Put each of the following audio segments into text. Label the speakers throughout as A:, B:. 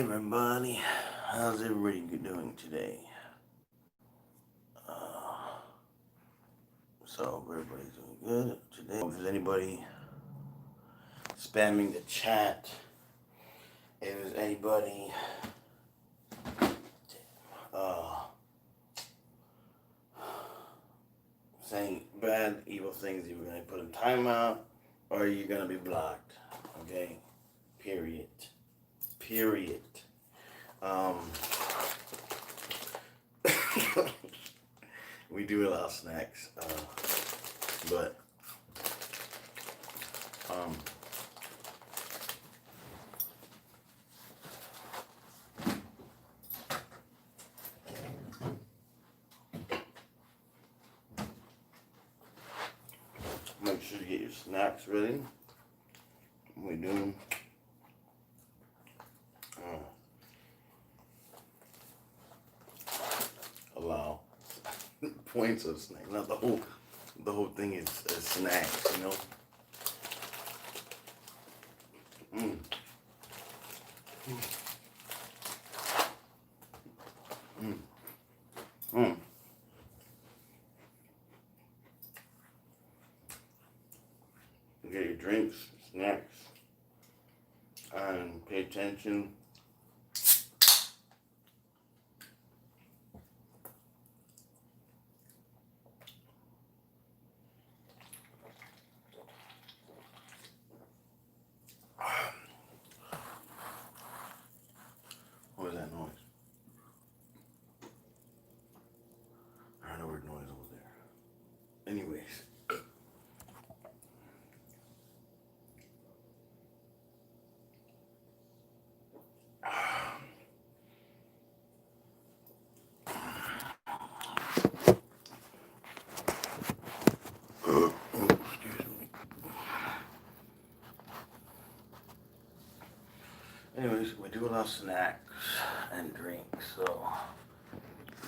A: everybody, how's everybody doing today? So everybody's doing good today. If there's anybody spamming the chat, if there's anybody uh, saying bad, evil things, you're gonna put in timeout or you're gonna be blocked. Okay? Period. Period. We do allow snacks, but make sure you get your snacks ready. We do. Allow points of snacks. Not the whole thing is snacks, you know. Mm. Mm. Mm. Get your drinks, snacks, and pay attention. What was that noise? I heard a weird noise over there. Anyways. Anyways, we do allow snacks and drinks, so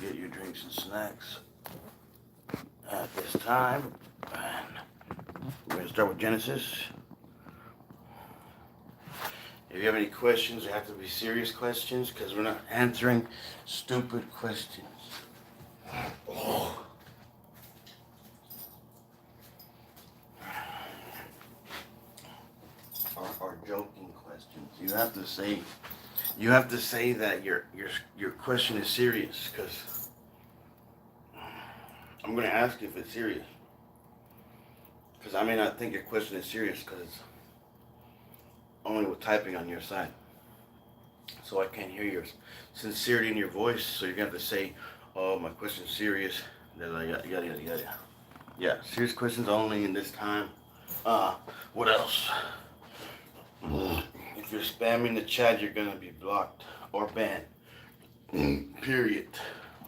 A: get your drinks and snacks at this time. And we're going to start with Genesis. If you have any questions, they have to be serious questions because we're not answering stupid questions. Oh. Or joking questions. You have to say that your question is serious because I'm going to ask you if it's serious. Because I may not think your question is serious because it's only with typing on your side. So I can't hear your sincerity in your voice. So you're going to have to say, oh, my question's serious. Yada, yada, yada, yada. Yeah, serious questions only in this time. What else? If you're spamming the chat, you're going to be blocked or banned. Period.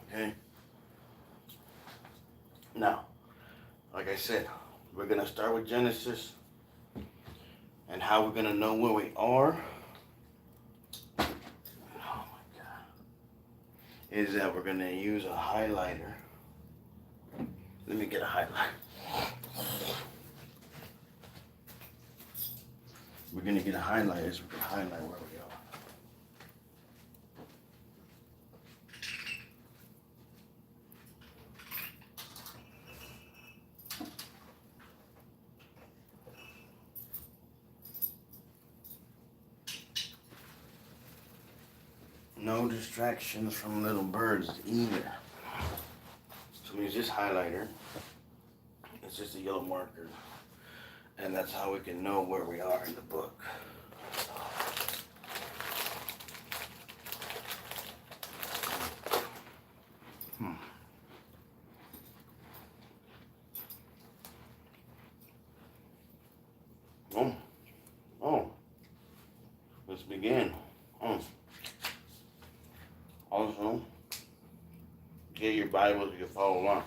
A: Okay? Now, like I said, we're going to start with Genesis and how we're going to know where we are. Oh my God. Is that we're going to use a highlighter. Let me get a highlighter. We're going to get a highlighter so we can highlight where we are. No distractions from little birds either. So we use this highlighter. It's just a yellow marker. And that's how we can know where we are in the book. Oh, let's begin. Also, get your Bible so you can follow along.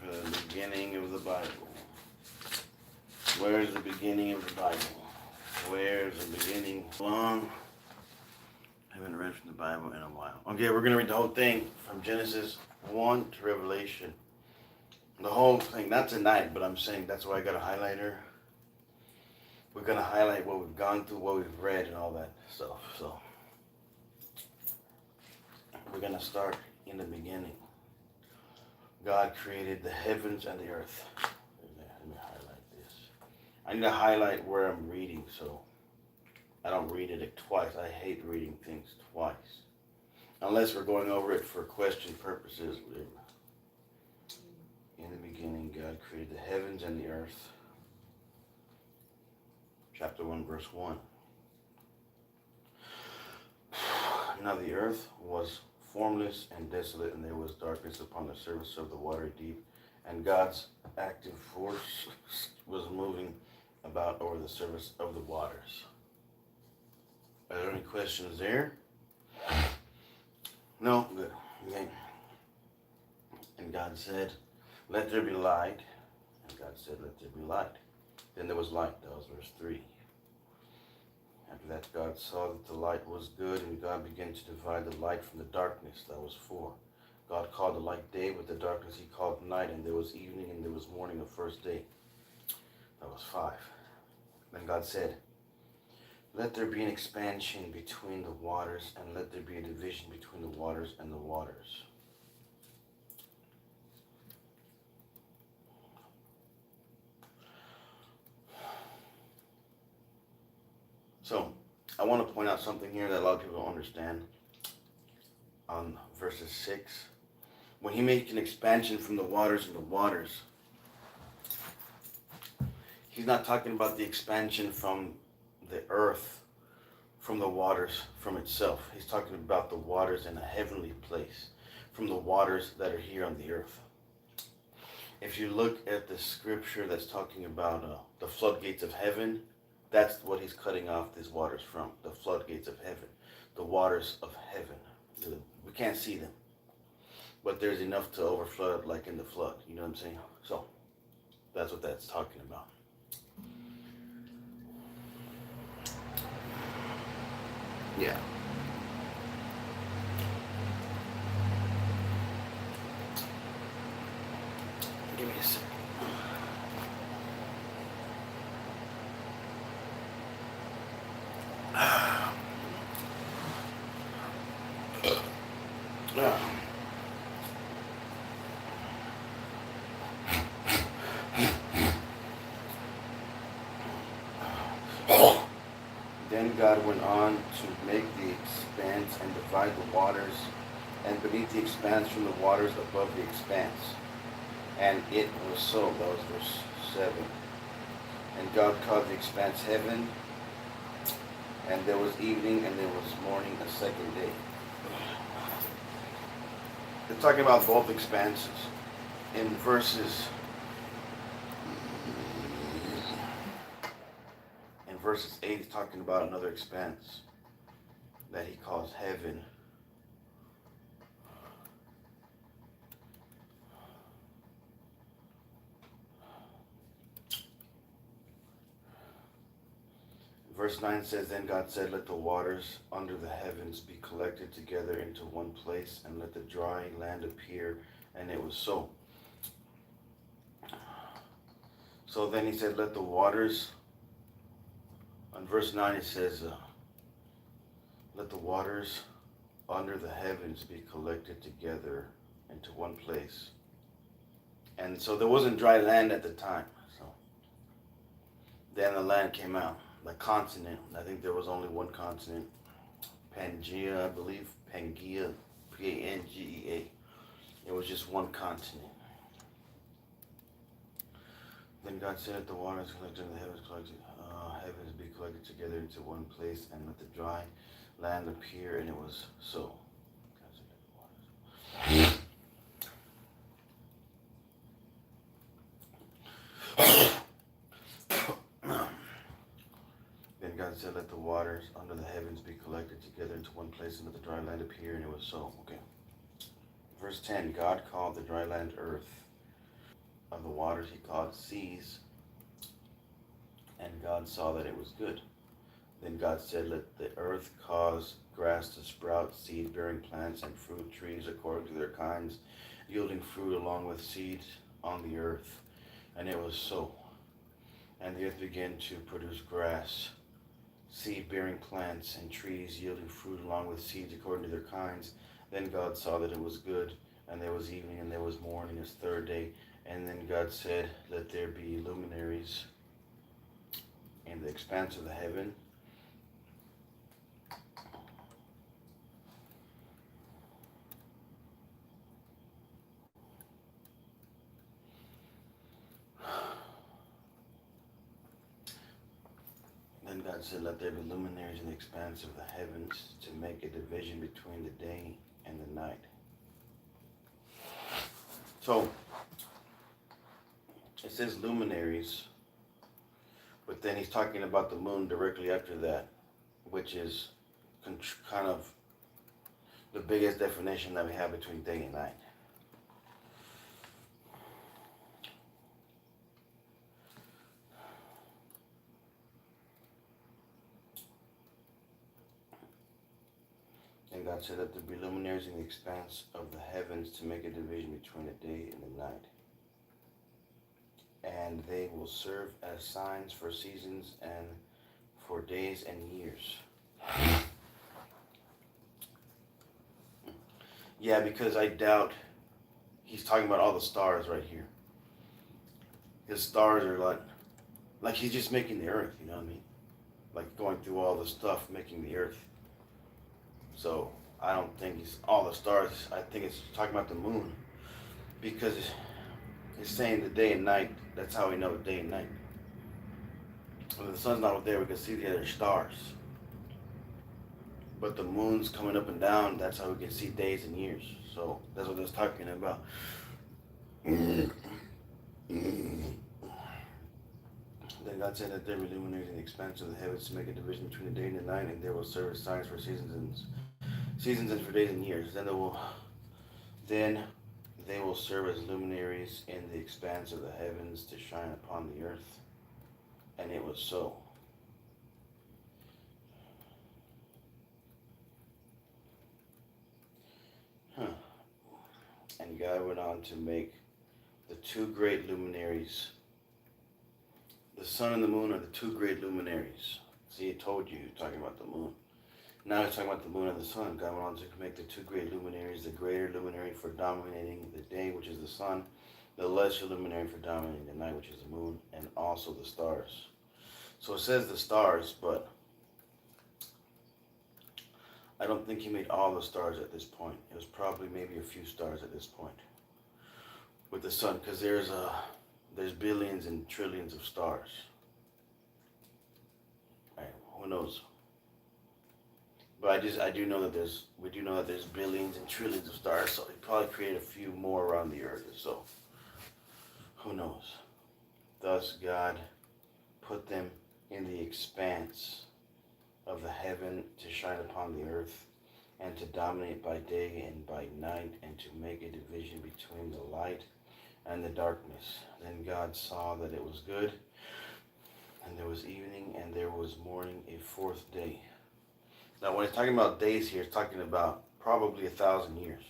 A: For the beginning of the Bible. Where is the beginning of the Bible. Where's the beginning? Long. I haven't read from the Bible in a while. Okay, we're going to read the whole thing from Genesis 1 to Revelation. The whole thing, not tonight, but I'm saying that's why I got a highlighter. We're going to highlight what we've gone through, what we've read, and all that stuff. So, we're going to start in the beginning. God created the heavens and the earth. Let me highlight this. I need to highlight where I'm reading, so I don't read it twice. I hate reading things twice. Unless we're going over it for question purposes, whatever. In the beginning, God created the heavens and the earth. Chapter 1, verse 1. Now the earth was formless and desolate, and there was darkness upon the surface of the water deep, and God's active force was moving about over the surface of the waters. Are there any questions there? No? Good. Okay. And God said, let there be light. And God said, let there be light. Then there was light. That was verse 3. After that, God saw that the light was good, and God began to divide the light from the darkness. That was 4. God called the light day, but the darkness he called night, and there was evening and there was morning the first day. That was 5. Then God said, let there be an expansion between the waters, and let there be a division between the waters and the waters. So, I want to point out something here that a lot of people don't understand. On verses 6, when he makes an expansion from the waters and the waters, he's not talking about the expansion from the earth, from the waters, from itself. He's talking about the waters in a heavenly place, from the waters that are here on the earth. If you look at the scripture that's talking about the floodgates of heaven, that's what he's cutting off these waters from, the floodgates of heaven, the waters of heaven. We can't see them, but there's enough to overflood like in the flood. You know what I'm saying? So that's what that's talking about. Yeah. Give me a second. Then God went on to make the expanse and divide the waters, and beneath the expanse from the waters above the expanse. And it was so. That was verse 7. And God called the expanse heaven, and there was evening and there was morning a second day. They're talking about both expanses. In verses 8, he's talking about another expanse that he calls heaven. Verse 9 says, then God said, let the waters under the heavens be collected together into one place, and let the dry land appear. And it was so. So then he said, let the waters, on verse 9 it says, let the waters under the heavens be collected together into one place. And so there wasn't dry land at the time. So then the land came out. The continent, I think there was only one continent, Pangea, I believe, Pangea, P-A-N-G-E-A. It was just one continent. Then God said, let the waters collected in the heavens heavens be collected together into one place, and let the dry land appear, and it was so. God said, let the waters under the heavens be collected together into one place, and let the dry land appear, and it was so. Okay. Verse 10, God called the dry land earth. Of the waters he called seas. And God saw that it was good. Then God said, let the earth cause grass to sprout, seed-bearing plants and fruit trees according to their kinds, yielding fruit along with seed on the earth. And it was so. And the earth began to produce grass, seed-bearing plants and trees yielding fruit along with seeds according to their kinds. Then God saw that it was good, and there was evening and there was morning, as third day. And then God said, let there be luminaries in the expanse of the heaven, Then God said, let there be luminaries in the expanse of the heavens to make a division between the day and the night. So, it says luminaries, but then he's talking about the moon directly after that, which is kind of the biggest definition that we have between day and night. And God said that there be luminaries in the expanse of the heavens to make a division between the day and the night. And they will serve as signs for seasons and for days and years. Yeah, because I doubt he's talking about all the stars right here. His stars are like he's just making the earth, you know what I mean? Like going through all the stuff, making the earth. So I don't think it's all the stars. I think it's talking about the moon, because it's saying the day and night. That's how we know day and night. When the sun's not there, we can see the other stars. But the moon's coming up and down. That's how we can see days and years. So that's what it's talking about. Then God said that there be luminaries in the expanse of the heavens to make a division between the day and the night, and there will serve as signs for seasons and for days and years. Then they will serve as luminaries in the expanse of the heavens to shine upon the earth. And it was so. And God went on to make the two great luminaries. The sun and the moon are the two great luminaries. See, I told you, talking about the moon. Now he's talking about the moon and the sun. God went on to make the two great luminaries, the greater luminary for dominating the day, which is the sun, the lesser luminary for dominating the night, which is the moon, and also the stars. So it says the stars, but I don't think he made all the stars at this point. It was probably maybe a few stars at this point with the sun, because there's billions and trillions of stars. Right, who knows? But I do know that we do know that there's billions and trillions of stars, so he probably created a few more around the earth, so who knows? Thus God put them in the expanse of the heaven to shine upon the earth, and to dominate by day and by night, and to make a division between the light and the darkness. Then God saw that it was good, and there was evening, and there was morning, a fourth day. Now when he's talking about days here, it's talking about probably 1,000 years.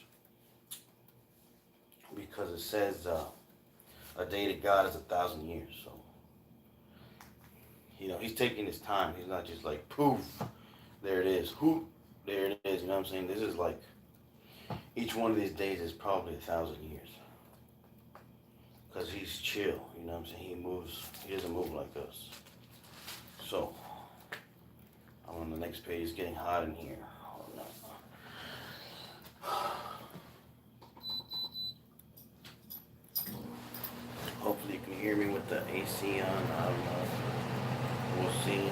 A: Because it says a day to God is 1,000 years. So, you know, he's taking his time. He's not just like, poof, there it is. Whoop, there it is. You know what I'm saying? This is like, each one of these days is probably 1,000 years. Because he's chill, you know what I'm saying? He doesn't move like us. So, I'm on the next page. It's getting hot in here. Oh, no. Hopefully you can hear me with the AC on. I don't know. We'll see.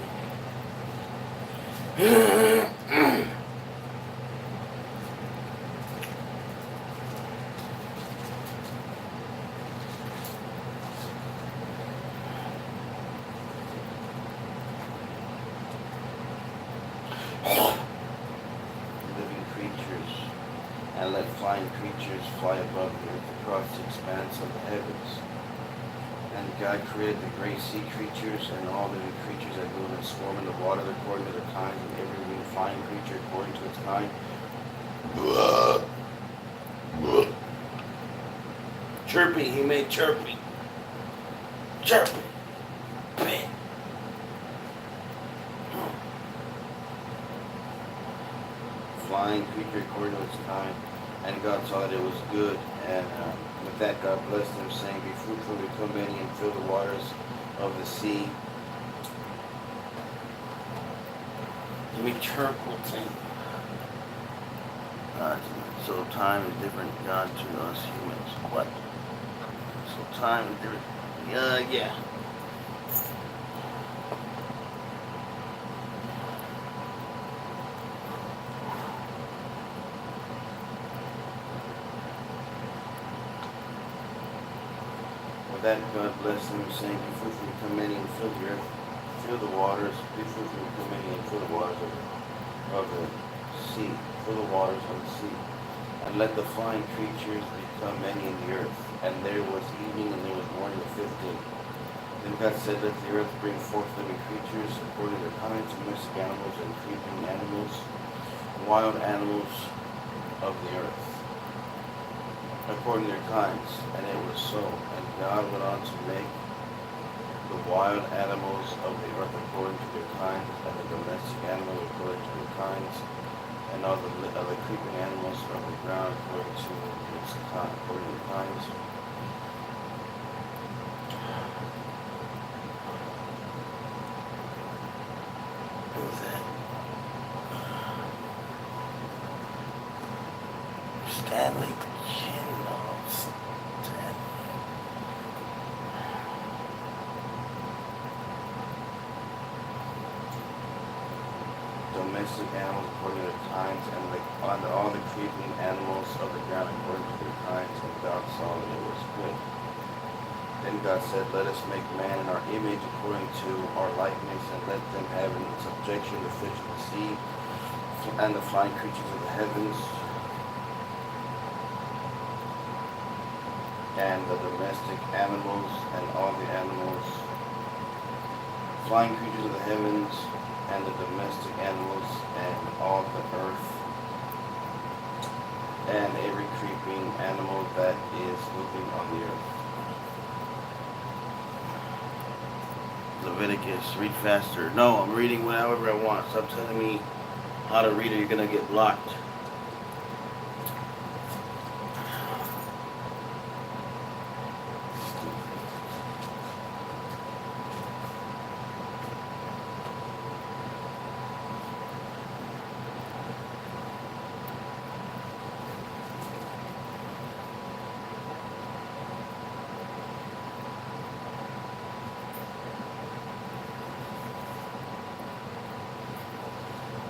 A: Living creatures, and let flying creatures fly above the earth across the expanse of the heavens. And God created the great sea creatures and all living creatures that move and swarm in the water according to their kinds, and every winged flying creature according to its kind. Chirping, he made chirping. Chirping. Bang. Flying creature according to its kind. And God saw that it was good. And with that, God blessed them, saying, be fruitful, become many, and fill the waters of the sea. Let me chirple thing. So time is different, God, to us humans. What? So time is different. Yeah. With that, God blessed them, saying, be fruitful, become many, and fill the earth, fill the waters, be fruitful, become many, and fill the waters of the sea, fill the waters of the sea. And let the flying creatures become many in the earth. And there was evening, and there was morning the 15th day. Then God said, let the earth bring forth living creatures according to their kinds, domestic animals and creeping animals, wild animals of the earth, according to their kinds. And it was so. And God went on to make the wild animals of the earth according to their kinds, and the domestic animals according to their kinds, and all the creeping animals of the ground according to their kinds. What was that? Stanley Kindle. Domestic animals according to their kinds, and all the creeping animals of the ground according to their kinds, and God saw that it was good. Then God said, let us make man in our image according to our likeness, and let them have in subjection the fish of the sea, and the flying creatures of the heavens, and the domestic animals, and all the animals, flying creatures of the heavens, and the domestic animals, and all the earth, and every creeping animal that is moving on the earth. Leviticus, read faster. No, I'm reading however I want. Stop telling me how to read or you're going to get blocked.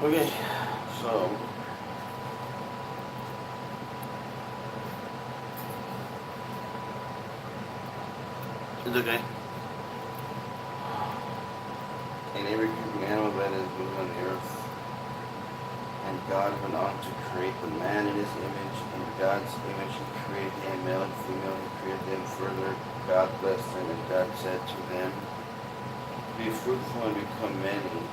A: Okay, so it's okay. And every creeping animal that is moving on the earth. And God went on to create the man in his image. In God's image he created him, male and female. He created them further. God blessed them, and God said to them, be fruitful and become many.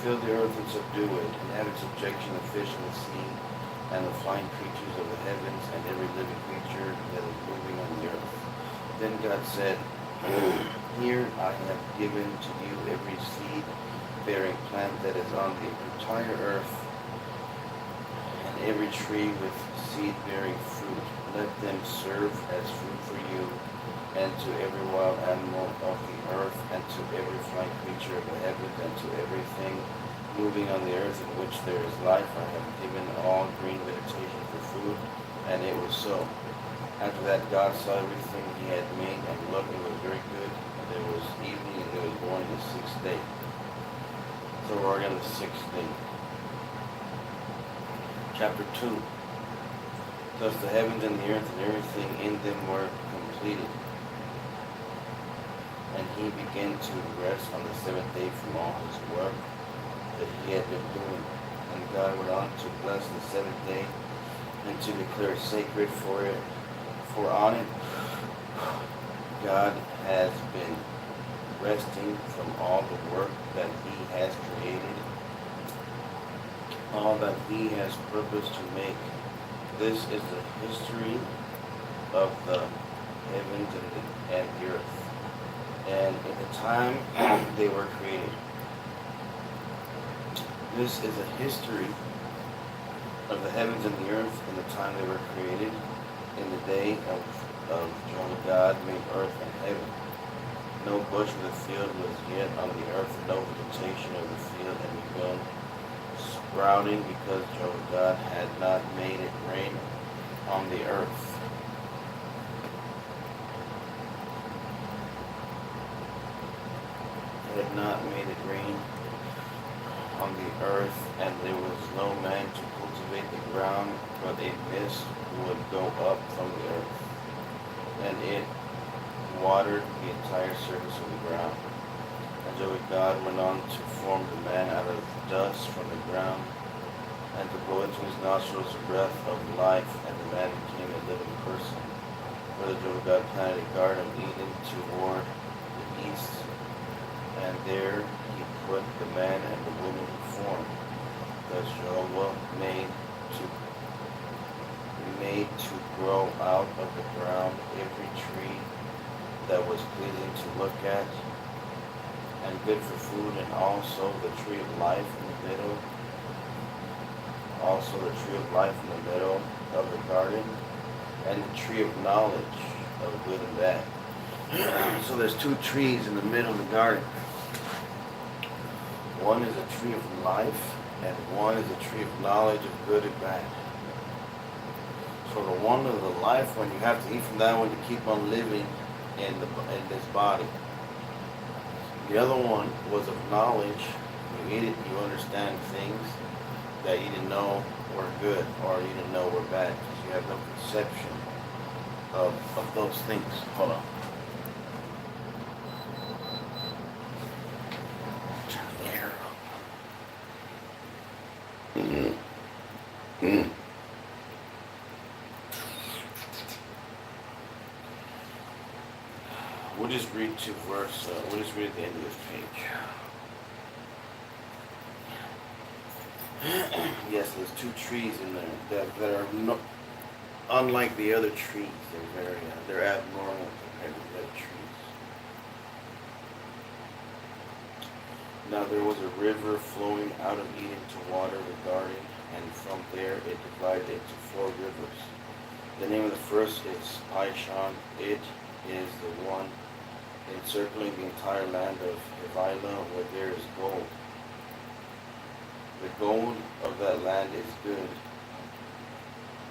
A: Fill the earth and subdue it, and have in subjection the fish in the sea, and the flying creatures of the heavens, and every living creature that is moving on the earth. Then God said, here I have given to you every seed-bearing plant that is on the entire earth, and every tree with seed-bearing fruit. Let them serve as food for you, and to every wild animal of the earth, and to every flying creature of the heavens, and to everything moving on the earth in which there is life, I have given all green vegetation for food. And it was so. After that, God saw everything he had made, and look, it was very good. And there was evening, and there was morning the 6th day. So we're already on the 6th day. Chapter 2. Thus the heavens and the earth and everything in them were completed. And he began to rest on the 7th day from all his work that he had been doing. And God went on to bless the 7th day, and to declare it sacred, for on it God has been resting from all the work that he has created, all that he has purposed to make. This is the history of the heavens and the earth, and at the time they were created. This is a history of the heavens and the earth in the time they were created, in the day of Jehovah God made earth and heaven. No bush of the field was yet on the earth, no vegetation of the field had begun sprouting, because Jehovah God had not made it rain on the earth. He had not made it rain on the earth, and there was no man to cultivate the ground, but a mist would go up from the earth, and it watered the entire surface of the ground. And Jehovah God went on to form the man out of dust from the ground, and to blow into his nostrils the breath of life, and the man became a living person. Further, Jehovah God planted a garden of Eden toward the east, and there he put the man and the woman he formed. Thus Jehovah made to grow out of the ground every tree that was pleasing to look at, and good for food, and also the tree of life in the middle, of the garden, and the tree of knowledge of good and bad. So there's two trees in the middle of the garden. One is a tree of life, and one is a tree of knowledge of good and bad. So the one of the life one, you have to eat from that one to keep on living in this body. The other one was of knowledge. You eat it, you understand things that you didn't know were good, or you didn't know were bad, because you have no conception of those things. Hold on. Turn the air up. We'll just read we'll just read at the end of this page. Yes, there's two trees in there that are unlike the other trees. They're abnormal compared to the other trees. Now there was a river flowing out of Eden to water the garden, and from there it divided into 4 rivers. The name of the first is Pishon. It is the one encircling the entire land of Havilah, where there is gold. The gold of that land is good.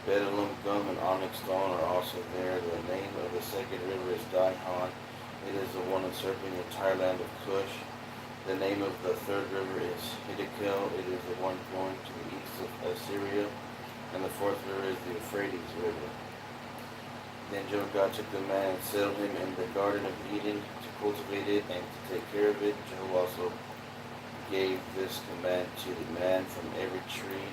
A: Bdellium, gum, and onyx stone are also there. The name of the second river is Gihon. It is the one encircling the entire land of Cush. The name of the third river is Hiddekel. It is the one going to the east of Assyria. And the fourth river is the Euphrates River. Then Jehovah God took the man and settled him in the Garden of Eden to cultivate it and to take care of it. Jehovah also gave this command to the man: from every tree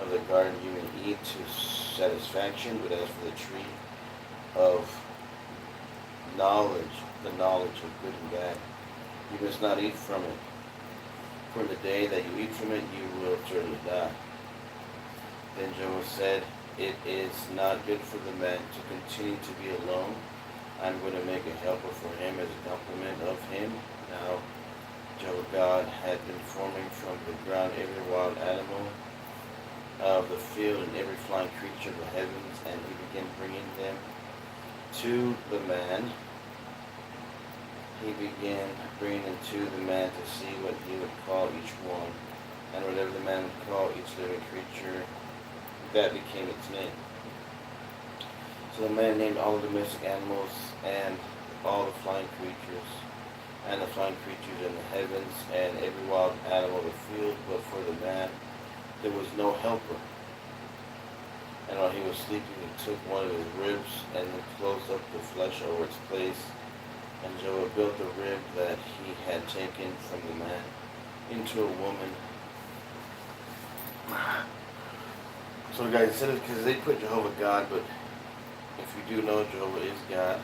A: of the garden you may eat to satisfaction, but as for the tree of knowledge, the knowledge of good and bad, you must not eat from it. For the day that you eat from it, you will surely die. Then Jehovah said, it is not good for the man to continue to be alone. I'm going to make a helper for him as a complement of him. Now Jehovah God had been forming from the ground every wild animal of the field and every flying creature of the heavens, and he began bringing them to the man. He began bringing them to the man to see what he would call each one, and whatever the man would call each living creature, that became its name. So the man named all the domestic animals and all the flying creatures, and the flying creatures in the heavens, and every wild animal of the field. But for the man there was no helper. And while he was sleeping, he took one of his ribs and then closed up the flesh over its place. And Jehovah built the rib that he had taken from the man into a woman. So guys, instead of, because they put Jehovah God, but if you do know Jehovah is God,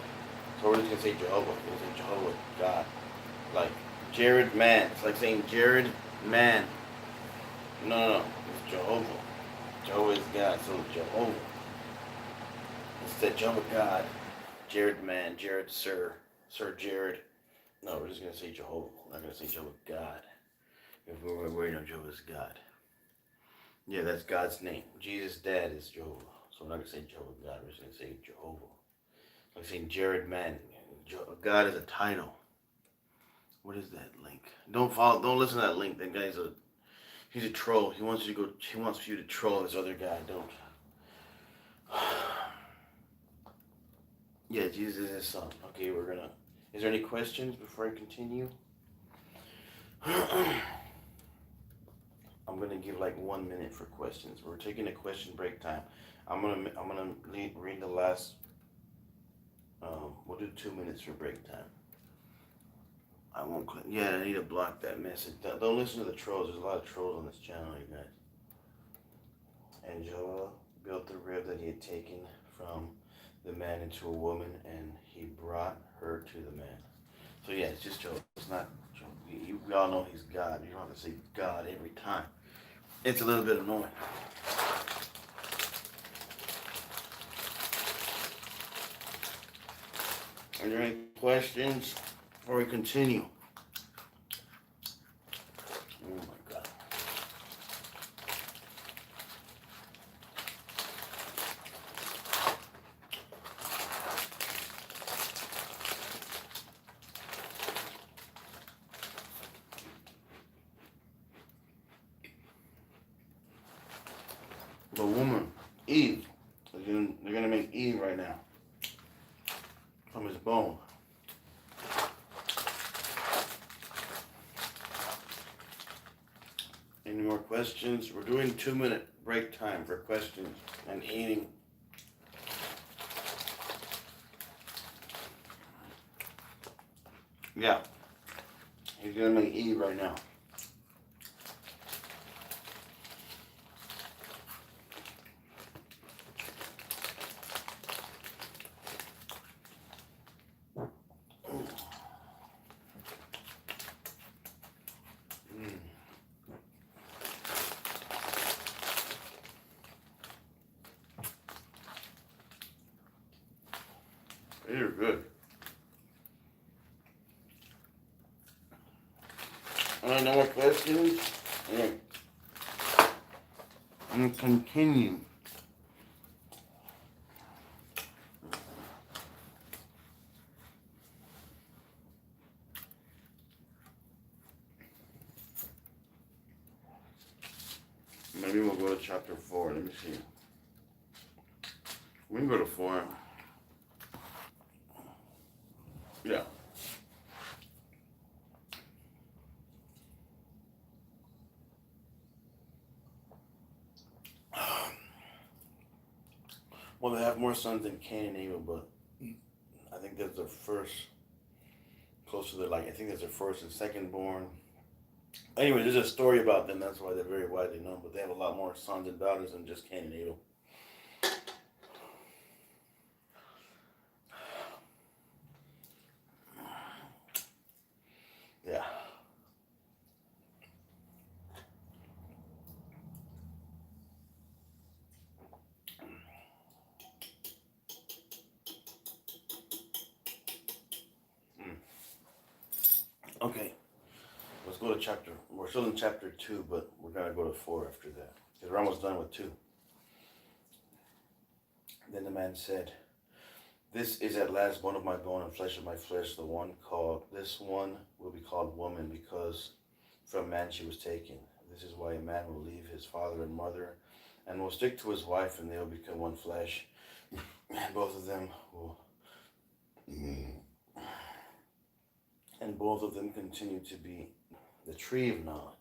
A: So we're just gonna say Jehovah. We're gonna say Jehovah God. Like Jared Man. It's like saying Jared Man. No. It's Jehovah. Jehovah is God. So Jehovah. Instead Jehovah God. Jared Man. Jared Sir. Sir Jared. No, we're just gonna say Jehovah. We're not gonna say Jehovah God. If we're worried on Jehovah's God. Yeah, that's God's name. Jesus' dad is Jehovah. So we're not gonna say Jehovah God. We're just gonna say Jehovah. Like saying Jared Man. God is a title. What is that link? Don't listen to that link. That guy's he's a troll. He wants you to troll this other guy. Don't. Yeah, Jesus is his son. Okay, is there any questions before I continue? I'm gonna give like 1 minute for questions. We're taking a question break time. I'm gonna read the last. We'll do 2 minutes for break time. I won't click. Yeah, I need to block that message. Don't listen to the trolls. There's a lot of trolls on this channel, you guys. And Joah built the rib that he had taken from the man into a woman, and he brought her to the man. So yeah, it's just Joah. It's not Joah. We all know he's God. You don't have to say God every time. It's a little bit annoying. Are there any questions before we continue? Oh my God. The woman, Eve, they're gonna make Eve right now from his bone. Any more questions? We're doing 2 minute break time for questions and eating. Yeah, he's gonna make Eve right now. These are good. All right, no more questions? Yeah. I'm going to continue. Maybe we'll go to chapter 4. Let me see. We can go to 4. Yeah. Well, they have more sons than Cain and Abel, but I think that's their first, close to their, I think that's their first and second born. Anyway, there's a story about them. That's why they're very widely known, but they have a lot more sons and daughters than just Cain and Abel. Yeah. Okay. Let's go to chapter. We're still in chapter 2, but we're going to go to 4 after that. Because we're almost done with 2. Then the man said, "This is at last bone of my bone and flesh of my flesh. This one will be called woman, because from man she was taken. This is why a man will leave his father and mother and will stick to his wife, and they will become one flesh. And both of them continue to be the tree of knowledge."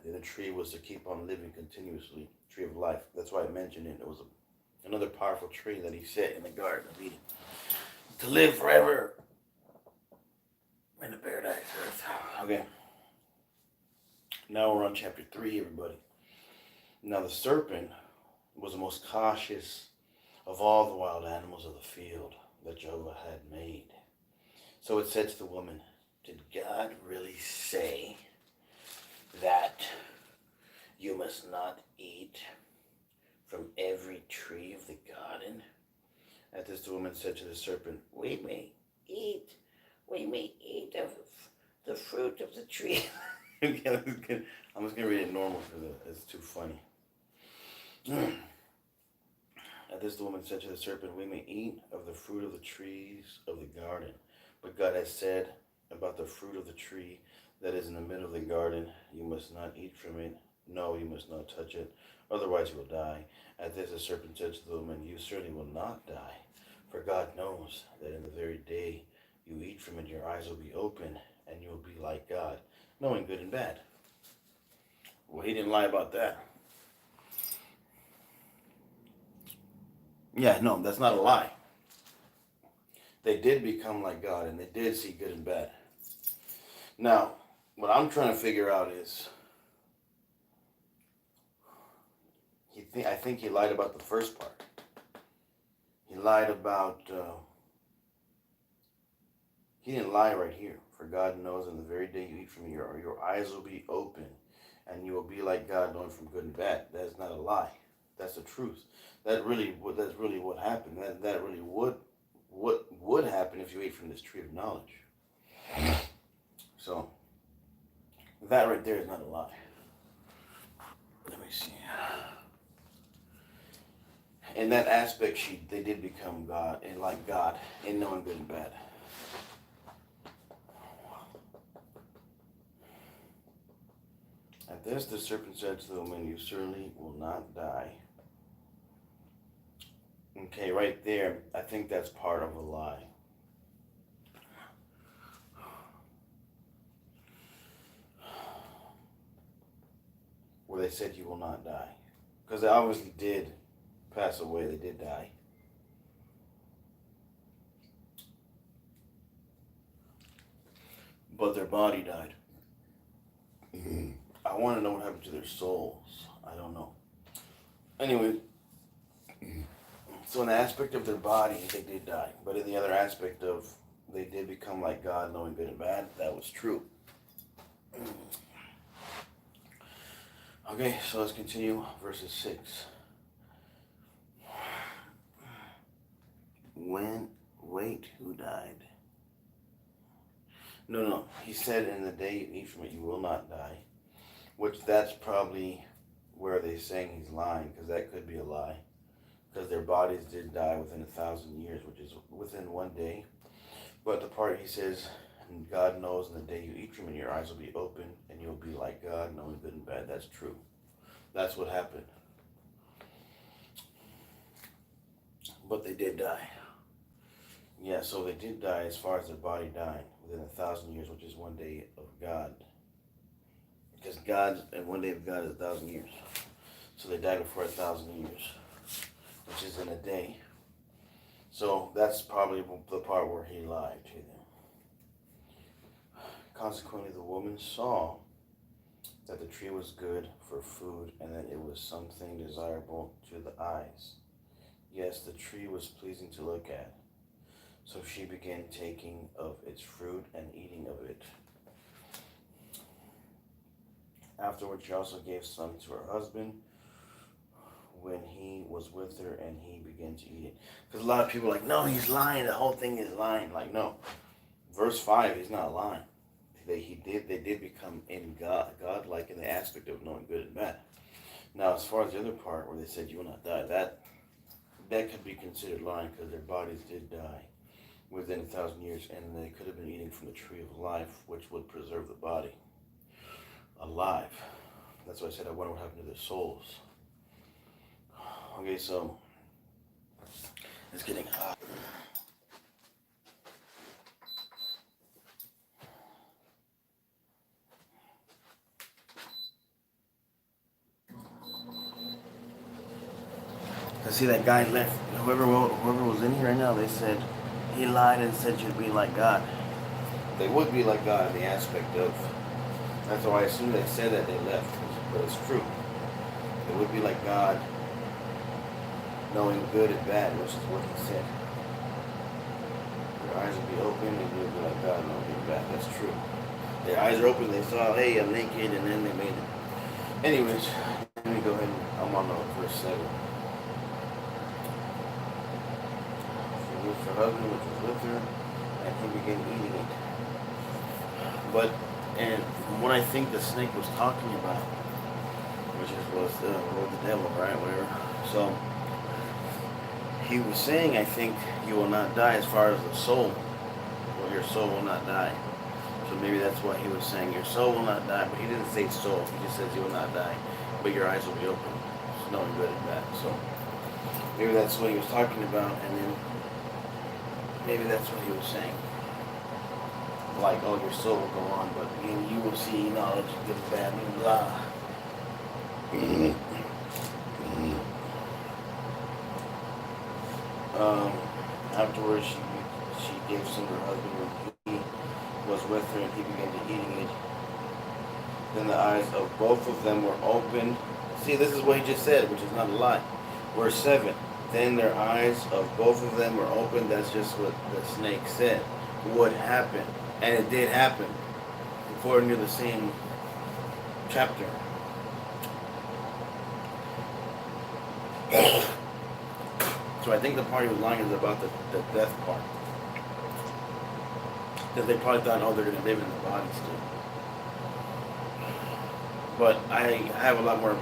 A: The tree was to keep on living continuously, tree of life. That's why I mentioned it. It was another powerful tree that he set in the Garden of Eden to live forever in the paradise earth. Okay. Now we're on chapter 3, everybody. Now the serpent was the most cautious of all the wild animals of the field that Jehovah had made. So it said to the woman, did God really say that you must not eat from every tree of the garden? At this the woman said to the serpent, we may eat of the fruit of the tree. I'm just going to read it normal because it's too funny. At this the woman said to the serpent, we may eat of the fruit of the trees of the garden. But God has said about the fruit of the tree that is in the middle of the garden, you must not eat from it. No, you must not touch it, otherwise you will die. At this the serpent said to the woman, you certainly will not die. For God knows that in the very day you eat from it, your eyes will be open, and you will be like God, knowing good and bad. Well, he didn't lie about that. Yeah, no, that's not a lie. They did become like God, and they did see good and bad. Now, what I'm trying to figure out is, I think he lied about the first part. He lied about, he didn't lie right here. For God knows in the very day you eat from it, your eyes will be open, and you will be like God, knowing from good and bad. That is not a lie. That's the truth. That's really what happened. That really would happen if you ate from this tree of knowledge. So that right there is not a lie. Let me see. In that aspect, they did become God, and like God, in knowing good and bad. At this, the serpent said to the woman, you certainly will not die. Okay, right there, I think that's part of a lie. Where they said you will not die. Because they obviously did pass away, they did die. But their body died. I want to know what happened to their souls. I don't know. Anyway, so in the aspect of their body, they did die. But in the other aspect of they did become like God, knowing good and bad, that was true. Okay, so let's continue. Verses 6. Who died? No. He said, in the day you eat from it, you will not die. Which that's probably where they're saying he's lying, because that could be a lie. Because their bodies did die within 1,000 years, which is within one day. But the part he says, and God knows in the day you eat from it, your eyes will be open, and you'll be like God, knowing good and bad. That's true. That's what happened. But they did die. Yeah, so they did die as far as their body dying within 1,000 years, which is one day of God. Because God, and one day of God is 1,000 years. So they died before 1,000 years, which is in a day. So that's probably the part where he lied to them. Consequently, the woman saw that the tree was good for food, and that it was something desirable to the eyes. Yes, the tree was pleasing to look at. So she began taking of its fruit and eating of it. Afterwards, she also gave some to her husband when he was with her, and he began to eat it. Because a lot of people are like, no, he's lying. The whole thing is lying. Like, no. Verse 5, he's not lying. They did become in God-like in the aspect of knowing good and bad. Now, as far as the other part where they said you will not die, that could be considered lying, because their bodies did die within 1,000 years, and they could have been eating from the tree of life, which would preserve the body alive. That's why I said I wonder what happened to their souls. Okay, so it's getting hot. I see that guy left. Whoever was in here right now, they said he lied and said you'd be like God. They would be like God in the aspect of. That's why I assume they said that they left, but it's true. They would be like God, knowing good and bad, which is what he said. eyes will be open and you'll be like, God, no, get back. That's true. Their eyes are open, they saw, hey, I'm naked, and then they made it. Anyways, let me go ahead and I'm on verse 7. She was her husband, which was with her, and he began eating it. But, and what I think the snake was talking about, which was the devil, right? Whatever. So, he was saying, I think, you will not die as far as the soul. Well, your soul will not die. So maybe that's why he was saying your soul will not die. But he didn't say soul. He just says you will not die. But your eyes will be open. It's knowing good and bad. So maybe that's what he was talking about. And then maybe that's what he was saying. Like, oh, your soul will go on. But you will see knowledge of good and bad and blah. Afterwards, she gave some to her husband when he was with her, and he began to eating it. Then the eyes of both of them were opened. See, this is what he just said, which is not a lie. Verse 7. Then their eyes of both of them were opened. That's just what the snake said would happen. And it did happen, according to the same chapter. So I think the part he was lying is about the death part. Because they probably thought, oh, they're going to live in the body still. But I have a lot more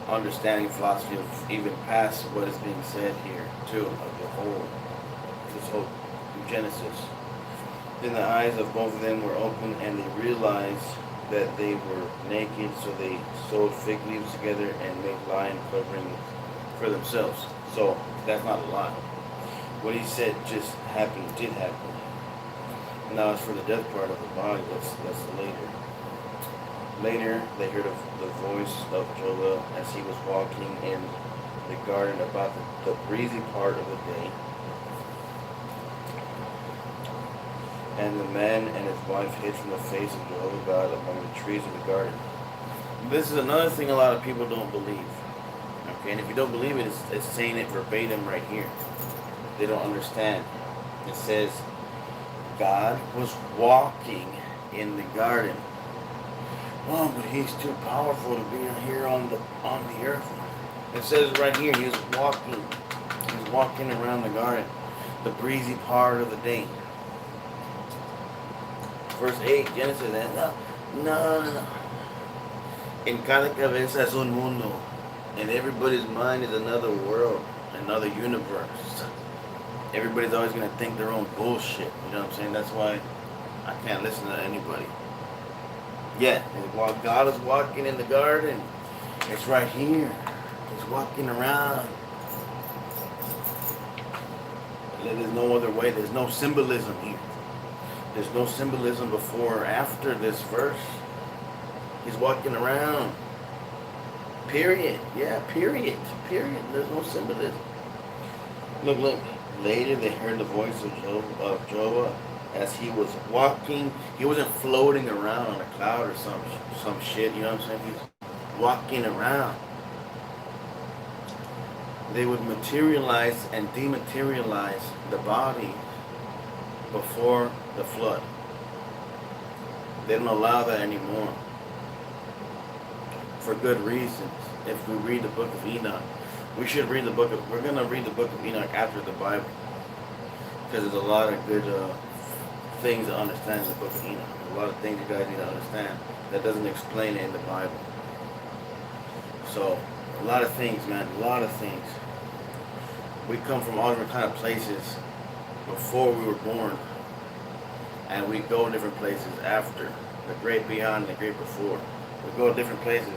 A: understanding, philosophy of even past what is being said here, too, of this whole Genesis. Then the eyes of both of them were open, and they realized that they were naked, so they sewed fig leaves together and made lion covering for themselves. So that's not a lie. What he said just happened, did happen. Now as for the death part of the body, that's later. Later, they heard the voice of Joel as he was walking in the garden about the breezy part of the day. And the man and his wife hid from the face of Jehovah God among the trees of the garden. This is another thing a lot of people don't believe. Okay, and if you don't believe it, it's saying it verbatim right here. They don't understand. It says, God was walking in the garden. Oh, but he's too powerful to be here on the earth. It says right here, he was walking. He's walking around the garden, the breezy part of the day. Verse 8, Genesis, no. En cada cabeza es un mundo. In everybody's mind is another world, another universe. Everybody's always going to think their own bullshit. You know what I'm saying? That's why I can't listen to anybody. Yeah, while God is walking in the garden, it's right here. He's walking around. There's no other way. There's no symbolism here. There's no symbolism before or after this verse. He's walking around. Period. Yeah, period. There's no symbolism. Look. Later they heard the voice of Joah as he was walking. He wasn't floating around on a cloud or some shit, you know what I'm saying? He's walking around. They would materialize and dematerialize the body before the flood. They don't allow that anymore. For good reasons. If we read the book of Enoch, we're going to read the book of Enoch after the Bible. Because there's a lot of good things to understand in the book of Enoch. A lot of things you guys need to understand that doesn't explain it in the Bible. So, a lot of things, man. A lot of things. We come from all different kind of places before we were born. And we go different places after. The great beyond, the great before. We go different places.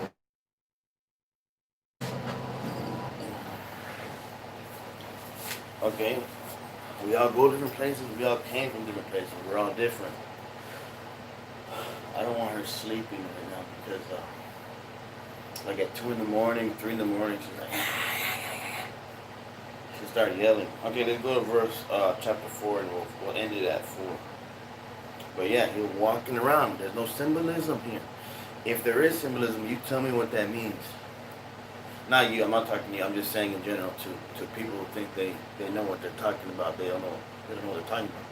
A: Okay? We all go different places. We all came from different places. We're all different. I don't want her sleeping right now because, like at 2 in the morning, 3 in the morning, she's like, she started yelling. Okay, let's go to verse chapter 4, and we'll end it at 4. But yeah, he was walking around. There's no symbolism here. If there is symbolism, you tell me what that means. Not you, I'm not talking to you, I'm just saying in general to people who think they know what they're talking about. They don't know They don't know what they're talking about.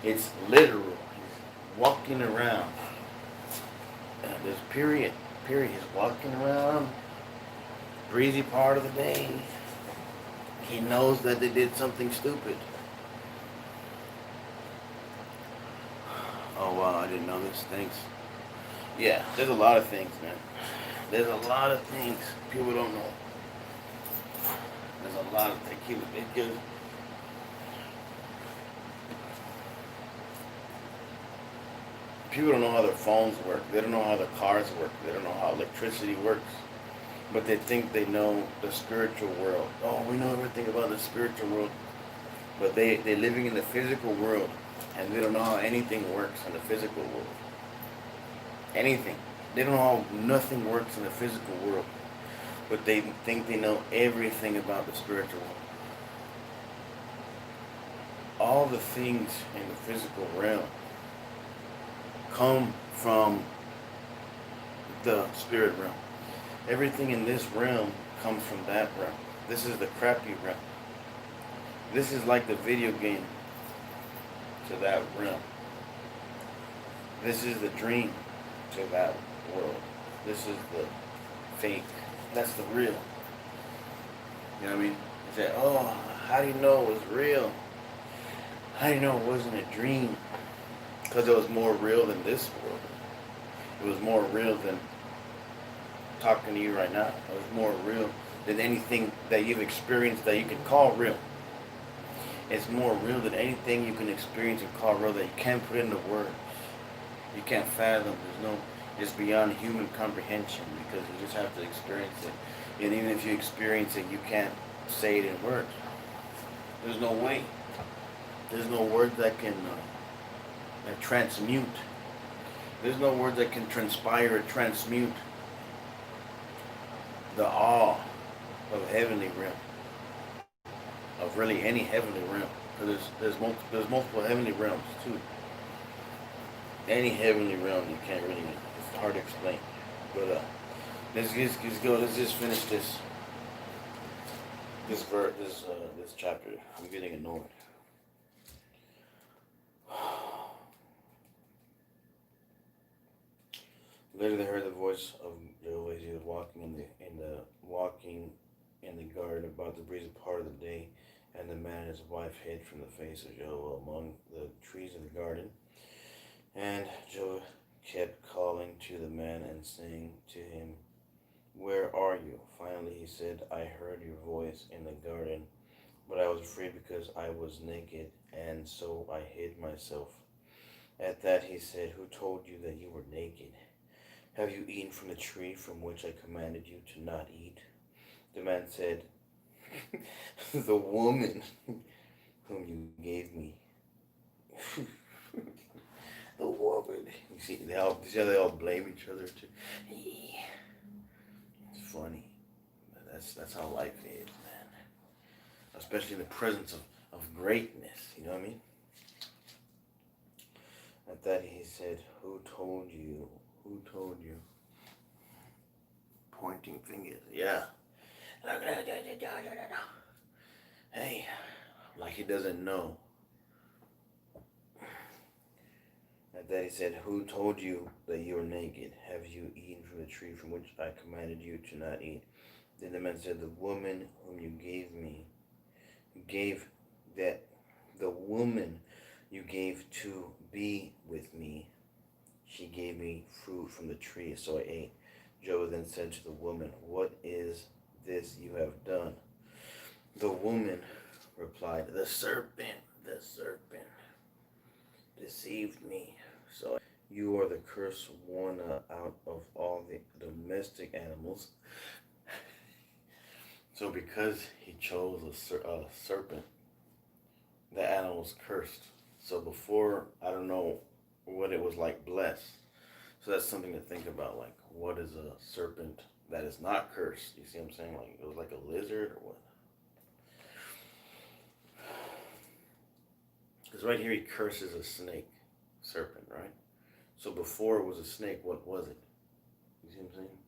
A: It's literal. He's walking around. There's period. Period. He's walking around. Breezy part of the day. He knows that they did something stupid. Oh wow, I didn't know this. Thanks. Yeah, there's a lot of things, man. There's a lot of things people don't know. There's a lot of things. Because people don't know how their phones work. They don't know how their cars work. They don't know how electricity works. But they think they know the spiritual world. Oh, we know everything about the spiritual world. But they're living in the physical world. And they don't know how anything works in the physical world. Anything. They don't know how nothing works in the physical world. But they think they know everything about the spiritual world. All the things in the physical realm come from the spirit realm. Everything in this realm comes from that realm. This is the crappy realm. This is like the video game to that realm. This is the dream to that world. This is the fake. That's the real. You know what I mean? You say, oh, how do you know it was real? How do you know it wasn't a dream? Because it was more real than this world. It was more real than talking to you right now. It was more real than anything that you've experienced that you can call real. It's more real than anything you can experience and call real that you can't put into words. You can't fathom. It's beyond human comprehension because you just have to experience it. And even if you experience it, you can't say it in words. There's no way. There's no words that can transmute. There's no words that can transpire or transmute the awe of heavenly realm, of really any heavenly realm. Because there's multiple heavenly realms too. Any heavenly realm you can't really. It's hard to explain. But let's go. Let's just finish this chapter. I'm getting annoyed. Later they heard the voice of Jehovah as he was walking in the garden about the breezy part of the day, and the man and his wife hid from the face of Jehovah among the trees of the garden. And Jehovah kept calling to the man and saying to him, "Where are you?" Finally he said, "I heard your voice in the garden, but I was afraid because I was naked, and so I hid myself." At that he said, "Who told you that you were naked? Have you eaten from the tree from which I commanded you to not eat?" The man said, "The woman whom you gave me." The woman. You see how they all blame each other too. It's funny. That's how life is, man. Especially in the presence of greatness. You know what I mean? At that he said, "Who told you? Who told you?" Pointing fingers. Yeah. Hey, like he doesn't know. At that he said, "Who told you that you are naked? Have you eaten from the tree from which I commanded you to not eat?" Then the man said, "The woman whom you gave me, the woman you gave to be with me, she gave me fruit from the tree, so I ate." Jehovah then said to the woman, "What is this you have done?" The woman replied, the serpent deceived me. So you are the cursed one out of all the domestic animals. So because he chose a serpent, the animal was cursed. So before, I don't know what it was like blessed. So that's something to think about. Like, what is a serpent that is not cursed? You see what I'm saying? Like, it was like a lizard or what? Because right here he curses a snake, serpent, right? So before it was a snake, what was it? You see what I'm saying?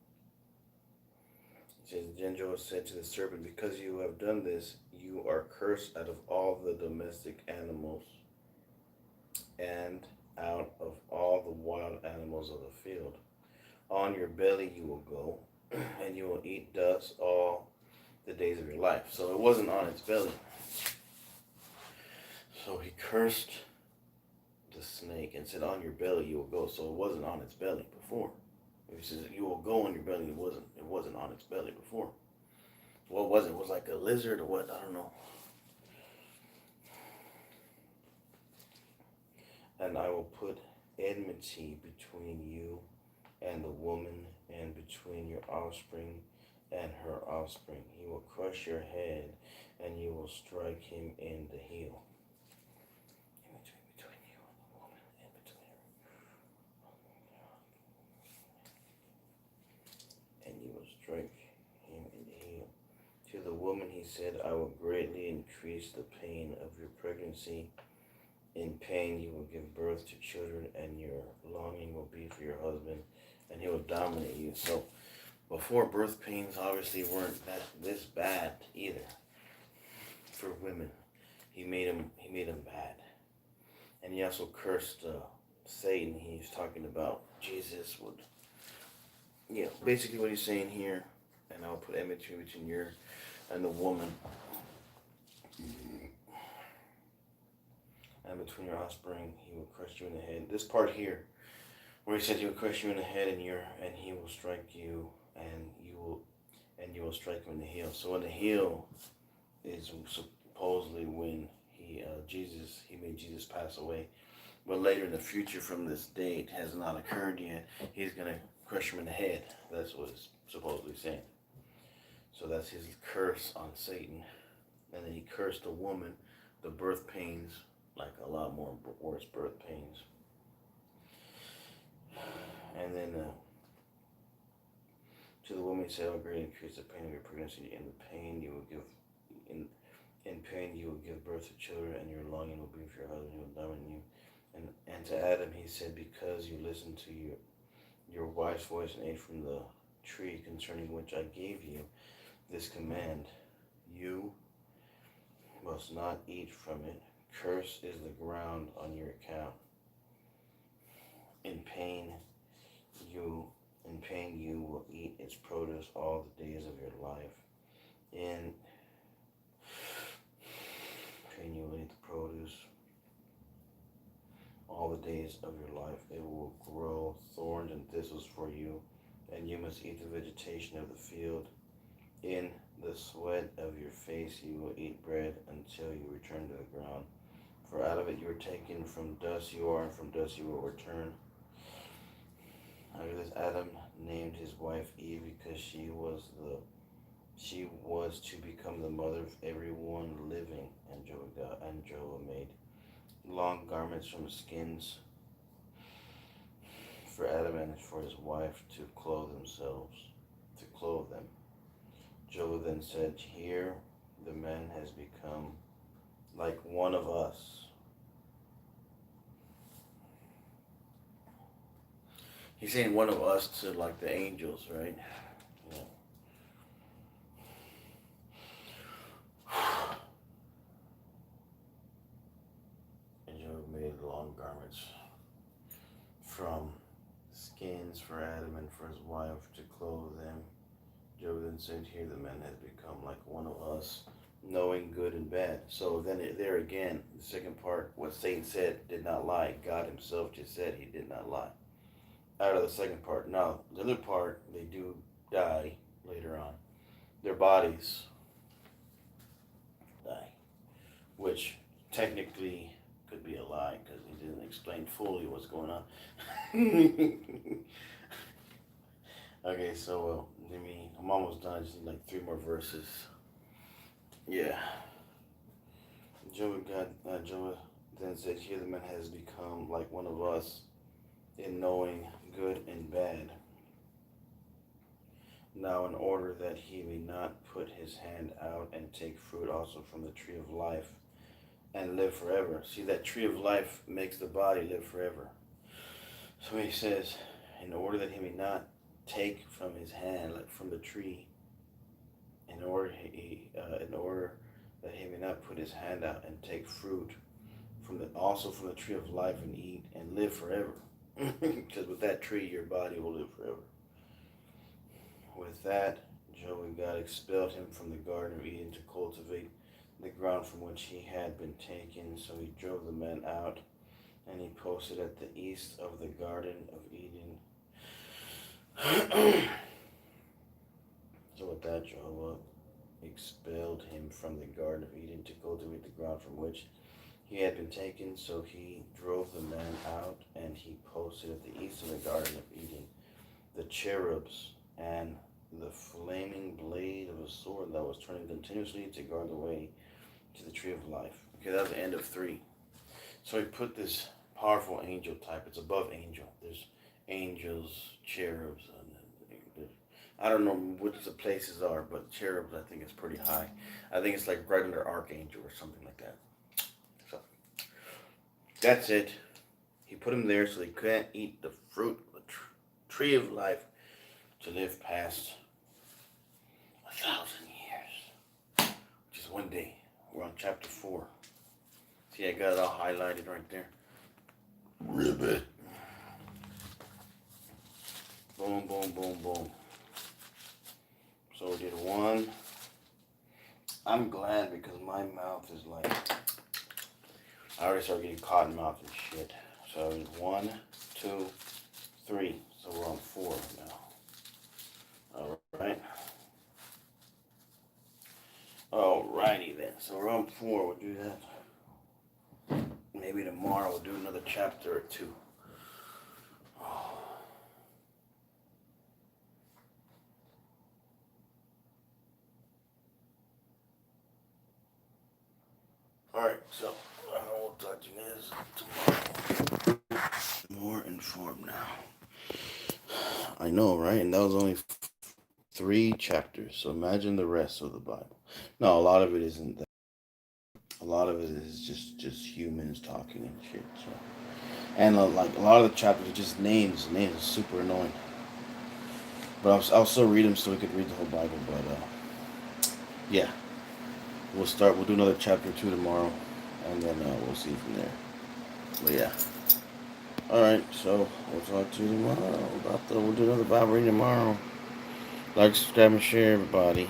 A: Then Joah said to the serpent, because you have done this, you are cursed out of all the domestic animals and out of all the wild animals of the field. On your belly you will go, and you will eat dust all the days of your life. So it wasn't on its belly. So he cursed the snake and said, on your belly you will go. So it wasn't on its belly before. He says, you will go on your belly. It wasn't on its belly before. What was it? Was it like a lizard or what? I don't know. And I will put enmity between you and the woman, and between your offspring and her offspring. He will crush your head, and you will strike him in the heel. Between you and the woman, and between her, and you will strike him in the heel. To the woman he said, I will greatly increase the pain of your pregnancy. In pain you will give birth to children, and your longing will be for your husband, and he will dominate you. So before, birth pains obviously weren't this bad either for women. He made them bad. And he also cursed Satan. He's talking about Jesus would, basically what he's saying here, and I'll put enmity between you and the woman, and between your offspring, he will crush you in the head. This part here, where he said he will crush you in the head, and he will strike you, and you will strike him in the heel. So in the heel is supposedly when he made Jesus pass away. But later in the future, from this date, has not occurred yet, he's gonna crush him in the head. That's what it's supposedly saying. So that's his curse on Satan. And then he cursed the woman, the birth pains, like a lot more worse birth pains. And then to the woman he said, I will greatly increase the pain of your pregnancy. In the pain you will give, in pain you will give birth to children, and your longing will be for your husband, who will dominate you. And to Adam he said, because you listened to your wife's voice and ate from the tree concerning which I gave you this command, you must not eat from it. Cursed is the ground on your account. In pain you will eat its produce all the days of your life. In pain you will eat the produce all the days of your life. It will grow thorns and thistles for you, and you must eat the vegetation of the field. In the sweat of your face you will eat bread until you return to the ground. For out of it you were taken, from dust you are, and from dust you will return. After this, Adam named his wife Eve, because she was to become the mother of everyone living. And Joah made long garments from skins for Adam and for his wife to clothe them. Joah then said, here the man has become like one of us. He's saying one of us to like the angels, right? Yeah. And Job made long garments from skins for Adam and for his wife to clothe them. Job then said, here the man has become like one of us, knowing good and bad. So then there again, the second part, what Satan said did not lie. God himself just said he did not lie. Out of the second part. Now, the other part, they do die later on. Their bodies die, which technically could be a lie because he didn't explain fully what's going on. Okay, so I'm almost done. I just need like 3 more verses. Yeah. Joah then said, here the man has become like one of us in knowing good and bad. Now in order that he may not put his hand out and take fruit also from the tree of life and live forever. See, that tree of life makes the body live forever. So he says, in order that he may not take from his hand, like from the tree, in order that he may not put his hand out and take fruit from the tree of life and eat and live forever. Because with that tree, your body will live forever. With that, Joe and God expelled him from the Garden of Eden to cultivate the ground from which he had been taken. So he drove the man out, and he posted at the east of the Garden of Eden. So with that, Jehovah expelled him from the Garden of Eden to cultivate the ground from which he had been taken. So he drove the man out, and he posted at the east of the Garden of Eden the cherubs and the flaming blade of a sword that was turning continuously to guard the way to the tree of life. Okay, that's the end of 3. So he put this powerful angel type. It's above angel. There's angels, cherubs, and I don't know which the places are, but cherubs I think is pretty high. I think it's like right under archangel or something like that. So that's it. He put him there so they couldn't eat the fruit of the tree of life to live past 1,000 years, which is one day. We're on chapter 4. See, I got it all highlighted right there. Ribbit. Boom, boom, boom, boom. So we did 1. I'm glad because my mouth is like, I already started getting cotton mouth and shit. So I did 1, 2, 3. So we're on 4 now. Alright. Alrighty then. So we're on 4. We'll do that. Maybe tomorrow we'll do another chapter or 2. Alright, so we'll talk to you guys tomorrow. More informed now. I know, right? And that was only 3 chapters. So imagine the rest of the Bible. No, a lot of it isn't that. A lot of it is just humans talking and shit. So, and like a lot of the chapters are just names. Names are super annoying. But I'll still read them so we could read the whole Bible. But yeah, we'll do another chapter 2 tomorrow, and then we'll see from there. But yeah. Alright, so we'll talk to you tomorrow. We'll do another Bible reading tomorrow. Like, subscribe, and share, everybody.